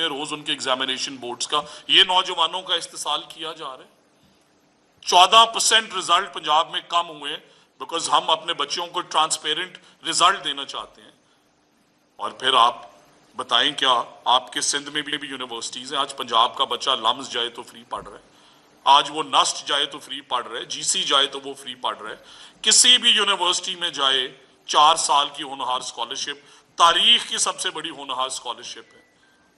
हैं रोज उनके examination boards का, ये नौजवानों का इस्तेसाल किया जा रहा है। 14% रिजल्ट पंजाब में कम हुए बिकॉज हम अपने बच्चों को ट्रांसपेरेंट रिजल्ट देना चाहते हैं। और फिर आप बताएं, क्या आपके सिंध में भी यूनिवर्सिटीज हैं? आज पंजाब का बच्चा लम्स जाए तो फ्री पढ़ रहा है, आज वो नस्ट जाए तो फ्री पढ़ रहा है, जीसी जाए तो वो फ्री पढ़ रहा है। किसी भी यूनिवर्सिटी में जाए 4 साल की होनहार स्कॉलरशिप तारीख की सबसे बड़ी होनहार स्कॉलरशिप है,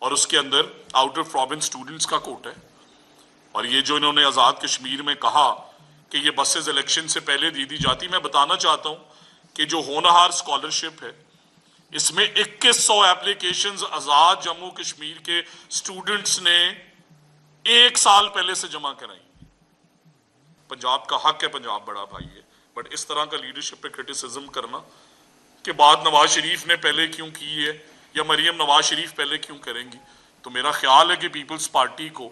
और उसके अंदर आउट ऑफ प्रोविंस स्टूडेंट्स का कोटा है। और ये जो इन्होंने आजाद कश्मीर में कहा कि ये बसेस इलेक्शन से पहले दी जाती, मैं बताना चाहता हूं कि जो होनहार स्कॉलरशिप है इसमें 2100 एप्लीकेशंस आजाद जम्मू कश्मीर के स्टूडेंट्स ने 1 साल पहले से जमा कराई। पंजाब का हक है, पंजाब बड़ा भाई है, बट इस तरह का लीडरशिप पे क्रिटिसिज्म करना कि बात नवाज शरीफ ने पहले क्यों की है या मरियम नवाज शरीफ पहले क्यों करेंगी, तो मेरा ख्याल है कि पीपल्स पार्टी को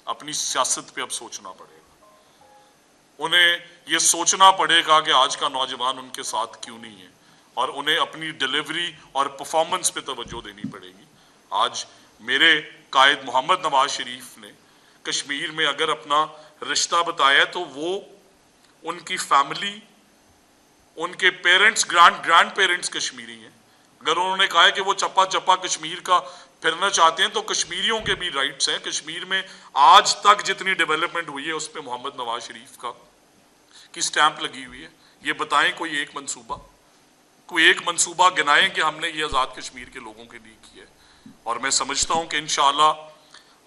अपनी सियासत पे अब सोचना पड़ेगा। उन्हें यह सोचना पड़ेगा कि आज का नौजवान उनके साथ क्यों नहीं है, और उन्हें अपनी डिलीवरी और परफॉर्मेंस पे तवज्जो देनी पड़ेगी। आज मेरे कायद मोहम्मद नवाज शरीफ ने कश्मीर में अगर अपना रिश्ता बताया तो वो उनकी फैमिली, उनके पेरेंट्स, ग्रैंड पेरेंट्स कश्मीरी हैं। अगर उन्होंने कहा है कि वो चप्पा चप्पा कश्मीर का फिरना चाहते हैं तो कश्मीरियों के भी राइट्स हैं। कश्मीर में आज तक जितनी डेवलपमेंट हुई है उस पर मोहम्मद नवाज शरीफ की स्टैंप लगी हुई है। ये बताएं कोई एक मंसूबा गिनाएं कि हमने ये आज़ाद कश्मीर के लोगों के लिए किया है। और मैं समझता हूं कि इंशाअल्लाह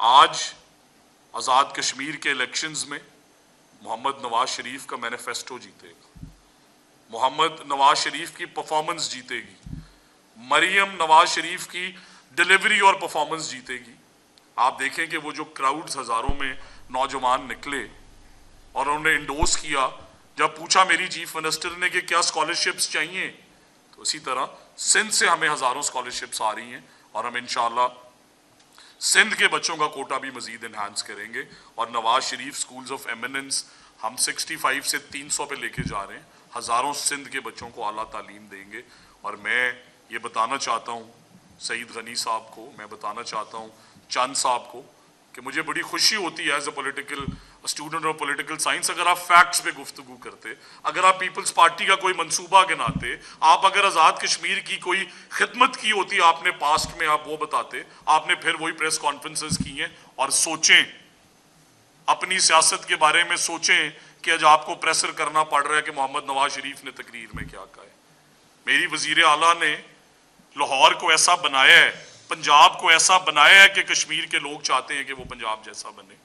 आज आज़ाद कश्मीर के इलेक्शंस में मोहम्मद नवाज शरीफ का मैनिफेस्टो जीतेगा, मोहम्मद नवाज शरीफ की परफॉर्मेंस जीतेगी, मरियम नवाज शरीफ की डिलीवरी और परफॉर्मेंस जीतेगी। आप देखें कि वो जो क्राउड्स हजारों में नौजवान निकले और उन्होंने इंडोर्स किया, जब पूछा मेरी चीफ मिनिस्टर ने कि क्या स्कॉलरशिप्स चाहिए, तो इसी तरह सिंध से हमें हजारों स्कॉलरशिप्स आ रही हैं और हम इंशाअल्लाह सिंध के बच्चों का कोटा भी मजीद इन्हांस करेंगे। और Nawaz Sharif schools of eminence हम 65 से 300 पे लेके जा रहे हैं, हजारों सिंध के बच्चों को आला तालीम देंगे। और मैं ये बताना चाहता हूँ सईद गनी साहब को, मैं बताना चाहता हूँ चंद साहब को कि मुझे बड़ी खुशी होती है as a political student of political science अगर आप फैक्ट्स पे गुफ्तगू करते, अगर आप पीपल्स पार्टी का कोई मंसूबा गिनाते, आप अगर आज़ाद कश्मीर की कोई खिदमत की होती आपने पास्ट में, आप वो बताते। आपने फिर वही प्रेस कॉन्फ्रेंसेस की हैं। और सोचें, अपनी सियासत के बारे में सोचें कि आज आपको प्रेशर करना पड़ रहा है कि मोहम्मद नवाज शरीफ ने तकरीर में क्या कहा है। मेरी वजीर आला ने लाहौर को ऐसा बनाया है, पंजाब को ऐसा बनाया है कि कश्मीर के लोग चाहते हैं कि वो पंजाब जैसा बने।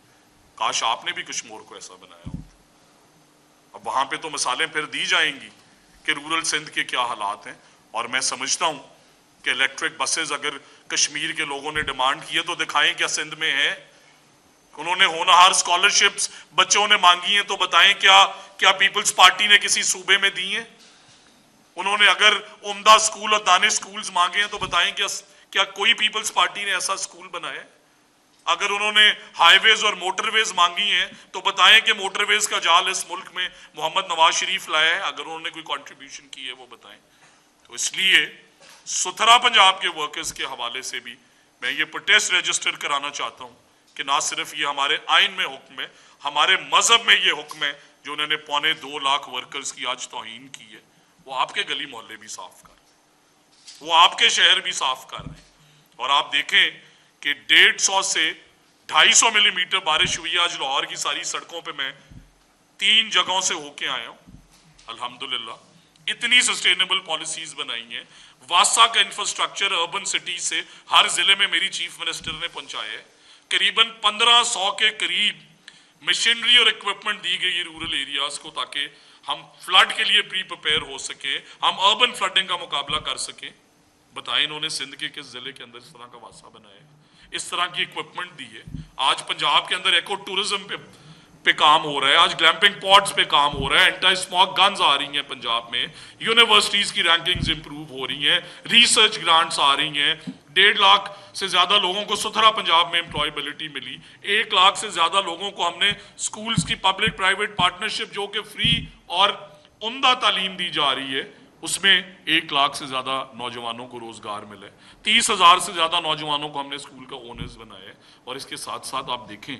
काश आपने भी कश्मीर को ऐसा बनाया हो। अब वहां पे तो मिसालें फिर दी जाएंगी कि रूरल सिंध के क्या हालात हैं। और मैं समझता हूं कि इलेक्ट्रिक बसेस अगर कश्मीर के लोगों ने डिमांड की है तो दिखाएं क्या सिंध में है। उन्होंने होनहार स्कॉलरशिप्स बच्चों ने मांगी हैं तो बताएं क्या पीपल्स पार्टी ने किसी सूबे में दी है। उन्होंने अगर उम्दा स्कूल और दानिश स्कूल्स मांगे हैं तो बताएं क्या कोई पीपल्स पार्टी ने ऐसा स्कूल बनाया है। अगर उन्होंने हाईवेज और मोटरवेज मांगी हैं तो बताएं कि मोटरवेज का जाल इस मुल्क में मोहम्मद नवाज शरीफ लाया है। अगर उन्होंने कोई कंट्रीब्यूशन की है वो बताएं। तो इसलिए सुथरा पंजाब के वर्कर्स के हवाले से भी मैं ये प्रोटेस्ट रजिस्टर कराना चाहता हूं कि ना सिर्फ ये हमारे आइन में हुक्म है, हमारे मजहब में ये हुक्म है जो उन्होंने 2.25 लाख वर्कर्स की आज तौहीन की है, वो आपके गली मोहल्ले भी साफ कर, वो आपके शहर भी साफ कर रहे हैं। और आप देखें कि 150 से 250 मिलीमीटर बारिश हुई है। आज लाहौर की सारी सड़कों पे मैं 3 जगहों से होके आया हूं। अल्हम्दुलिल्लाह इतनी सस्टेनेबल पॉलिसीज बनाई हैं। वासा का इंफ्रास्ट्रक्चर अर्बन सिटी से हर जिले में मेरी चीफ मिनिस्टर ने पहुंचाया है। करीबन 1500 के करीब मशीनरी और इक्विपमेंट दी गई है रूरल एरियाज को ताकि हम फ्लड के लिए प्री प्रिपेयर हो सके, हम अर्बन फ्लडिंग का मुकाबला कर सके। बताएं इन्होंने सिंध के किस जिले के अंदर इस तरह का वासा बनाया है, इस तरह की इक्विपमेंट दी है। आज पंजाब के अंदर एको टूरिज्म पे काम हो रहा है, आज ग्लैम्पिंग पॉड्स पे काम हो रहा है, एंटी स्मोक गन्स आ रही हैं पंजाब में, यूनिवर्सिटीज की रैंकिंग्स इंप्रूव हो रही हैं, रिसर्च ग्रांट्स आ रही हैं, 1.5 लाख से ज्यादा लोगों को सुथरा पंजाब में एम्प्लॉयबिलिटी मिली, 1 लाख से ज्यादा लोगों को हमने स्कूल्स की पब्लिक प्राइवेट पार्टनरशिप जो कि फ्री और उम्दा तालीम दी जा रही है उसमें 1 लाख से ज़्यादा नौजवानों को रोज़गार मिले, 30,000 से ज़्यादा नौजवानों को हमने स्कूल का ओनर्स बनाए। और इसके साथ साथ आप देखें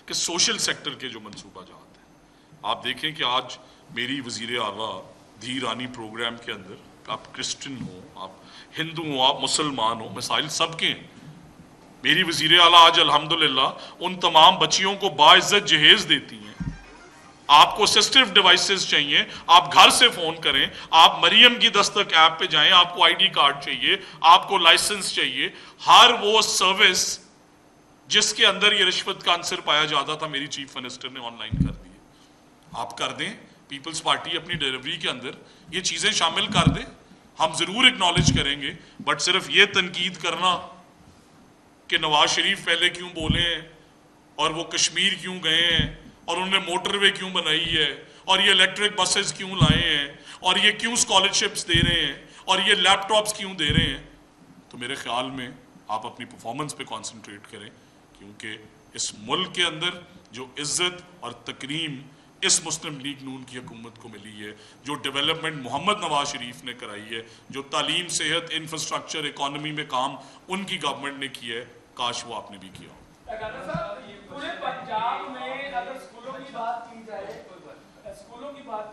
कि सोशल सेक्टर के जो मनसूबा जात हैं, आप देखें कि आज मेरी वज़ीर आला धी रानी प्रोग्राम के अंदर, आप क्रिश्चियन हो, आप हिंदू हो, आप मुसलमान हो, मसाइल सबके हैं। मेरी वज़ीर आला आज अल्हम्दुलिल्लाह उन तमाम बच्चियों को बाइज्जत जहेज देती हैं। आपको असिस्टिव डिवाइसेस चाहिए, आप घर से फोन करें, आप मरियम की दस्तक ऐप पे जाएं, आपको आईडी कार्ड चाहिए, आपको लाइसेंस चाहिए, हर वो सर्विस जिसके अंदर ये रिश्वत का आंसर पाया जाता था मेरी चीफ मिनिस्टर ने ऑनलाइन कर दी है। आप कर दें, पीपल्स पार्टी अपनी डिलीवरी के अंदर ये चीजें शामिल कर दें, हम जरूर एक्नॉलेज करेंगे। बट सिर्फ ये तनकीद करना कि नवाज शरीफ पहले क्यों बोले हैं और वो कश्मीर क्यों गए हैं और उन्होंने मोटरवे क्यों बनाई है और ये इलेक्ट्रिक बसेस क्यों लाए हैं और ये क्यों स्कॉलरशिप्स दे रहे हैं और ये लैपटॉप्स क्यों दे रहे हैं, तो मेरे ख्याल में आप अपनी परफॉर्मेंस पे कंसंट्रेट करें, क्योंकि इस मुल्क के अंदर जो इज्जत और तकरीम इस मुस्लिम लीग नून की हुकूमत को मिली है, जो डेवलपमेंट मोहम्मद नवाज शरीफ ने कराई है, जो तालीम, सेहत, इंफ्रास्ट्रक्चर, इकॉनमी में काम उनकी गवर्नमेंट ने किया है, काश वो आपने भी किया। पूरे पंजाब में अगर स्कूलों की बात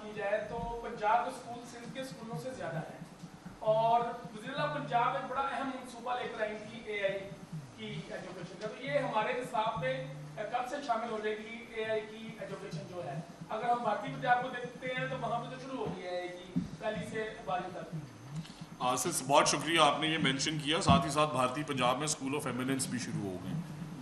की जाए तो पंजाब के स्कूल सिंध के स्कूलों से ज्यादा है। और गुजरिला पंजाब एक बड़ा अहम मनसूबा लेकर आई थी AI की एजुकेशन का, तो ये हमारे हिसाब में कब से शामिल हो जाएगी AI की एजुकेशन जो है? अगर हम भारतीय पंजाब को देखते हैं तो वहां पे तो शुरू हो गया है कि पहली से 12वीं तक। आसिफ, बहुत शुक्रिया आपने ये मेंशन किया। साथ ही साथ भारतीय पंजाब में स्कूल ऑफ एमिनेंस भी शुरू हो गए।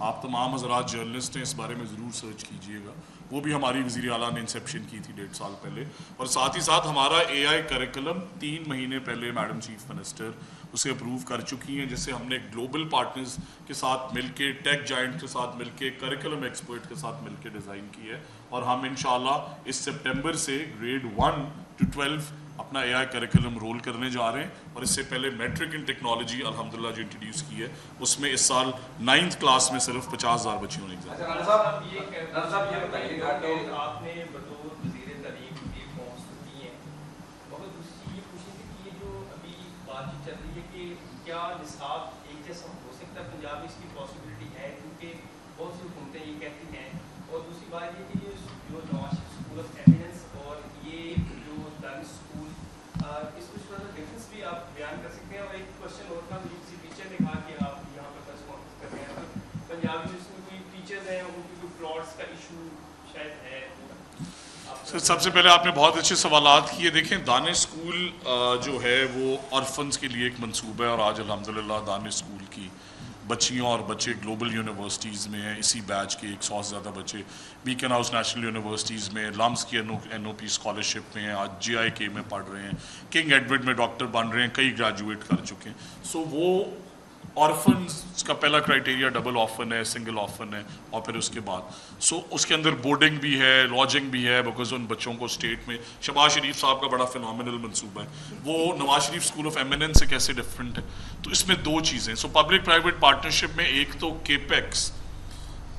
आप तमाम हजरात जर्नलिस्ट हैं, इस बारे में ज़रूर सर्च कीजिएगा। वो भी हमारी वज़ीर आला ने इंसेप्शन की थी 1.5 साल पहले। और साथ ही साथ हमारा AI करिकुलम 3 महीने पहले मैडम चीफ मिनिस्टर उसे अप्रूव कर चुकी हैं, जिससे हमने ग्लोबल पार्टनर्स के साथ मिलके, टेक जाइंट के साथ मिलके, करिकुलम एक्सपर्ट के साथ मिलके डिज़ाइन की है। और हम इंशाल्लाह इस सितंबर से ग्रेड 1 to 12 अपना AI करिकुलम रोल करने जा रहे हैं। और इससे पहले मैट्रिक इन टेक्नोलॉजी अल्हम्दुलिल्लाह जो इंट्रोड्यूस की है, उसमें इस साल 9th क्लास में सिर्फ 50,000 बच्चियों ने एग्जाम। आपने बतौर वज़ीर तालीम ये पहुंच दी है, बहुत दूसरी ये पूछी थी कि ये जो अभी बातचीत चल रही है कि क्या निसाब एक जैसा हो सकता है पंजाब में, इसकी पॉसिबिलिटी है? क्योंकि बहुत सी हुकूमतें ये कहती हैं। और दूसरी बात ये कि जो नवाज स्कूल ऑफ एमिनेंस और ये जो दानिश स्कूल, इसमें थोड़ा सा डिफरेंस भी आप बयान कर सकते हैं। और एक क्वेश्चन और था, मुझे किसी टीचर ने कहा कि आप यहाँ पर प्रेस कॉन्फ्रेंस कर रहे हैं तो पंजाब में जिसमें कोई टीचर्स हैं उनकी कोई प्लॉट्स का इशू शायद है। सर, सबसे पहले आपने बहुत अच्छे सवालात किए। देखें, दानिश स्कूल जो है वो ऑर्फन्स के लिए एक मंसूबा है और आज अल्हम्दुलिल्लाह दानिश स्कूल की बच्चियों और बच्चे ग्लोबल यूनिवर्सिटीज़ में हैं। इसी बैच के 100 से ज़्यादा बच्चे बीकन हाउस नेशनल यूनिवर्सिटीज़ में, लम्स की NOP स्कॉलरशिप में हैं, आज JIK में पढ़ रहे हैं, किंग एडवर्ड में डॉक्टर बन रहे हैं, कई ग्रेजुएट कर चुके हैं। सो वो ऑर्फन्स का पहला क्राइटेरिया डबल ऑर्फन है, सिंगल ऑर्फन है, और फिर उसके बाद उसके अंदर बोर्डिंग भी है, लॉजिंग भी है, बिकॉज उन बच्चों को स्टेट में शहबाज शरीफ साहब का बड़ा फिनोमिनल मंसूबा है। वो Nawaz Sharif school of eminence से कैसे डिफरेंट है? तो इसमें 2 चीज़ें। सो पब्लिक प्राइवेट पार्टनरशिप में एक तो केपेक्स,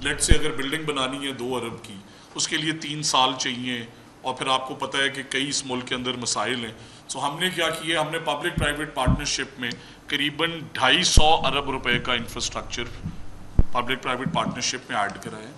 लेट से अगर बिल्डिंग बनानी है 2 अरब की, उसके लिए 3 साल चाहिए, और फिर आपको पता है कि कई इस मुल्क के अंदर मसाइल हैं। सो हमने क्या किया, हमने पब्लिक प्राइवेट पार्टनरशिप में करीबन 250 अरब रुपए का इंफ्रास्ट्रक्चर पब्लिक प्राइवेट पार्टनरशिप में ऐड करा है।